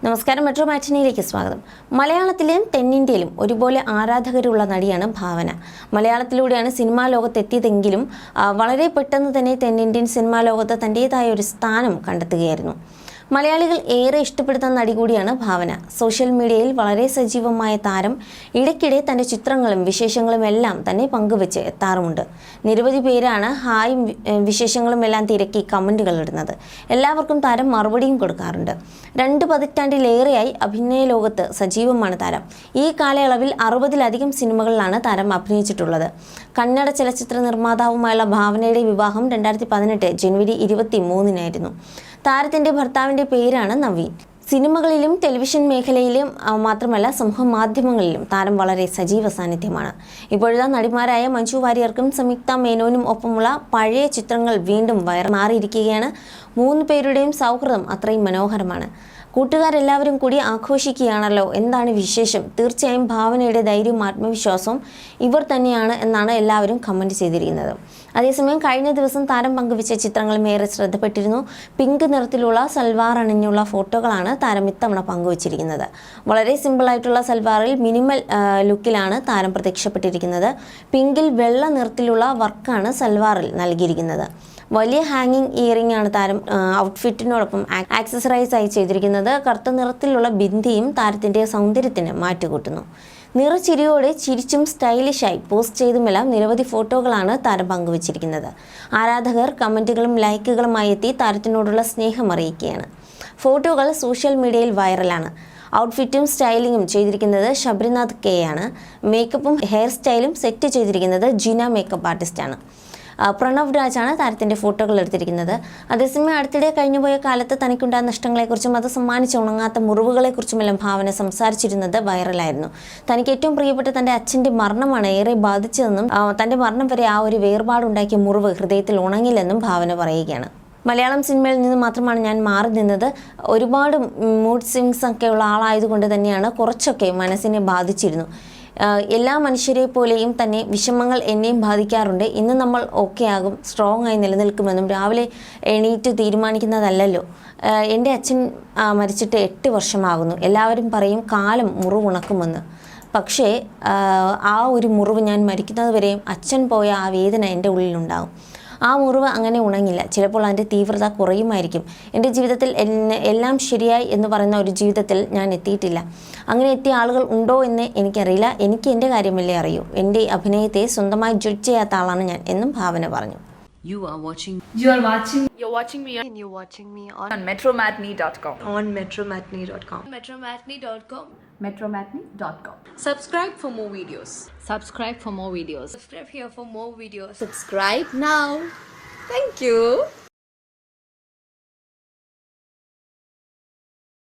നമസ്കാരം, മെട്രോ മാറ്റിനിയിലേക്ക് സ്വാഗതം. മലയാളത്തിലും തെന്നിന്ത്യയിലും ഒരുപോലെ ആരാധകരുള്ള നടിയാണ് ഭാവന. മലയാളത്തിലൂടെയാണ് സിനിമാ ലോകത്തെത്തിയതെങ്കിലും വളരെ പെട്ടെന്ന് തന്നെ തെന്നിന്ത്യൻ സിനിമാ ലോകത്ത് തൻ്റേതായ ഒരു സ്ഥാനം കണ്ടെത്തുകയായിരുന്നു. മലയാളികൾ ഏറെ ഇഷ്ടപ്പെടുന്ന നടി കൂടിയാണ് ഭാവന. സോഷ്യൽ മീഡിയയിൽ വളരെ സജീവമായ താരം ഇടയ്ക്കിടെ തൻ്റെ ചിത്രങ്ങളും വിശേഷങ്ങളും എല്ലാം തന്നെ പങ്കുവെച്ച് എത്താറുമുണ്ട്. നിരവധി പേരാണ് ഹായും വിശേഷങ്ങളും എല്ലാം തിരക്കി കമൻറ്റുകൾ ഇടുന്നത്. എല്ലാവർക്കും താരം മറുപടിയും കൊടുക്കാറുണ്ട്. 2 പതിറ്റാണ്ടിലേറെയായി അഭിനയ ലോകത്ത് സജീവമാണ് താരം. ഈ കാലയളവിൽ 60-ലധികം സിനിമകളിലാണ് താരം അഭിനയിച്ചിട്ടുള്ളത്. കന്നഡ ചലച്ചിത്ര നിർമ്മാതാവുമായുള്ള ഭാവനയുടെ വിവാഹം 2018 ജനുവരി 23-നായിരുന്നു. താരത്തിൻ്റെ ഭർത്താവിൻ്റെ പേരാണ് നവീൻ. സിനിമകളിലും ടെലിവിഷൻ മേഖലയിലും മാത്രമല്ല സമൂഹ മാധ്യമങ്ങളിലും താരം വളരെ സജീവ സാന്നിധ്യമാണ്. ഇപ്പോഴത്തെ നടിമാരായ മഞ്ജു വാര്യർക്കും സംയുക്ത മേനോനും ഒപ്പമുള്ള പഴയ ചിത്രങ്ങൾ വീണ്ടും മാറിയിരിക്കുകയാണ്. 3 പേരുടെയും സൗഹൃദം അത്രയും മനോഹരമാണ്. കൂട്ടുകാരെല്ലാവരും കൂടി ആഘോഷിക്കുകയാണല്ലോ, എന്താണ് വിശേഷം? തീർച്ചയായും ഭാവനയുടെ ധൈര്യവും ആത്മവിശ്വാസവും ഇവർ തന്നെയാണ് എന്നാണ് എല്ലാവരും കമൻറ്റ് ചെയ്തിരിക്കുന്നത്. അതേസമയം കഴിഞ്ഞ ദിവസം താരം പങ്കുവച്ച ചിത്രങ്ങളും ഏറെ ശ്രദ്ധപ്പെട്ടിരുന്നു. പിങ്ക് നിറത്തിലുള്ള സൽവാർ അണിഞ്ഞുള്ള ഫോട്ടോകളാണ് താരം ഇത്തവണ പങ്കുവച്ചിരിക്കുന്നത്. വളരെ സിമ്പിളായിട്ടുള്ള സൽവാറിൽ മിനിമൽ ലുക്കിലാണ് താരം പ്രത്യക്ഷപ്പെട്ടിരിക്കുന്നത്. പിങ്കിൽ വെള്ള നിറത്തിലുള്ള വർക്കാണ് സൽവാറിൽ നൽകിയിരിക്കുന്നത്. വലിയ ഹാങ്ങിങ് ഇയറിംഗ് ആണ് താരം ഔട്ട്ഫിറ്റിനോടൊപ്പം ആക്സസറൈസ് ആയി ചെയ്തിരിക്കുന്നത്. കറുത്ത നിറത്തിലുള്ള ബിന്ദിയും താരത്തിൻ്റെ സൗന്ദര്യത്തിന് മാറ്റുകൂട്ടുന്നു. നിറച്ചിരിയോടെ ചിരിച്ചും സ്റ്റൈലിഷായി പോസ്റ്റ് ചെയ്തുമെല്ലാം നിരവധി ഫോട്ടോകളാണ് താരം പങ്കുവച്ചിരിക്കുന്നത്. ആരാധകർ കമൻറ്റുകളും ലൈക്കുകളുമായി എത്തി താരത്തിനോടുള്ള സ്നേഹം അറിയിക്കുകയാണ്. ഫോട്ടോകൾ സോഷ്യൽ മീഡിയയിൽ വൈറലാണ്. ഔട്ട്ഫിറ്റും സ്റ്റൈലിങ്ങും ചെയ്തിരിക്കുന്നത് ശബരിനാഥ് കെ ആണ്. മേക്കപ്പും ഹെയർ സ്റ്റൈലും സെറ്റ് ചെയ്തിരിക്കുന്നത് ജിന മേക്കപ്പ് ആർട്ടിസ്റ്റാണ്. പ്രണവ് രാജാണ് താരത്തിൻ്റെ ഫോട്ടോകൾ എടുത്തിരിക്കുന്നത്. അതേസമയം അടുത്തിടെ കഴിഞ്ഞുപോയ കാലത്ത് തനിക്കുണ്ടായ നഷ്ടങ്ങളെക്കുറിച്ചും അത് സമ്മാനിച്ച ഉണങ്ങാത്ത മുറിവുകളെക്കുറിച്ചുമെല്ലാം ഭാവന സംസാരിച്ചിരുന്നത് വൈറലായിരുന്നു. തനിക്ക് ഏറ്റവും പ്രിയപ്പെട്ട തൻ്റെ അച്ഛൻ്റെ മരണമാണ് ഏറെ ബാധിച്ചതെന്നും തൻ്റെ മരണം വരെ ആ ഒരു വേർപാടുണ്ടാക്കിയ മുറിവ് ഹൃദയത്തിൽ ഉണങ്ങില്ലെന്നും ഭാവന പറയുകയാണ്. മലയാളം സിനിമയിൽ നിന്ന് മാത്രമാണ് ഞാൻ മാറി നിന്നത്. ഒരുപാട് മൂഡ് സ്വിങ്സ് ഒക്കെ ഉള്ള ആളായതുകൊണ്ട് തന്നെയാണ് കുറച്ചൊക്കെ മനസ്സിനെ ബാധിച്ചിരുന്നു. എല്ലാ മനുഷ്യരെ പോലെയും തന്നെ വിഷമങ്ങൾ എന്നെയും ബാധിക്കാറുണ്ട്. ഇന്ന് നമ്മൾ ഓക്കെ ആകും, സ്ട്രോങ് ആയി നിലനിൽക്കുമെന്നും രാവിലെ എണീറ്റ് തീരുമാനിക്കുന്നതല്ലല്ലോ. എൻ്റെ അച്ഛൻ മരിച്ചിട്ട് 8 വർഷമാകുന്നു. എല്ലാവരും പറയും കാലം മുറിവുണക്കുമെന്ന്. പക്ഷേ ആ ഒരു മുറിവ് ഞാൻ മരിക്കുന്നത് വരെയും അച്ഛൻ പോയ ആ വേദന എൻ്റെ ഉള്ളിലുണ്ടാകും. ആ മുറിവ് അങ്ങനെ ഉണങ്ങില്ല. ചിലപ്പോൾ അതിൻ്റെ തീവ്രത കുറയുമായിരിക്കും. എൻ്റെ ജീവിതത്തിൽ എല്ലാം ശരിയായി എന്ന് പറയുന്ന ഒരു ജീവിതത്തിൽ ഞാൻ എത്തിയിട്ടില്ല. അങ്ങനെ എത്തിയ ആളുകൾ ഉണ്ടോ എന്ന് എനിക്കറിയില്ല. എനിക്ക് എൻ്റെ കാര്യമല്ലേ അറിയൂ. എൻ്റെ അഭിനയത്തെ സ്വന്തമായി ജഡ്ജ് ചെയ്യാത്ത ആളാണ് ഞാൻ എന്നും ഭാവന പറഞ്ഞു. You're watching me on metromatney.com. On metromatney.com. Metromatney.com. Subscribe for more videos. Subscribe for more videos. Subscribe here for more videos. Subscribe now. Thank you.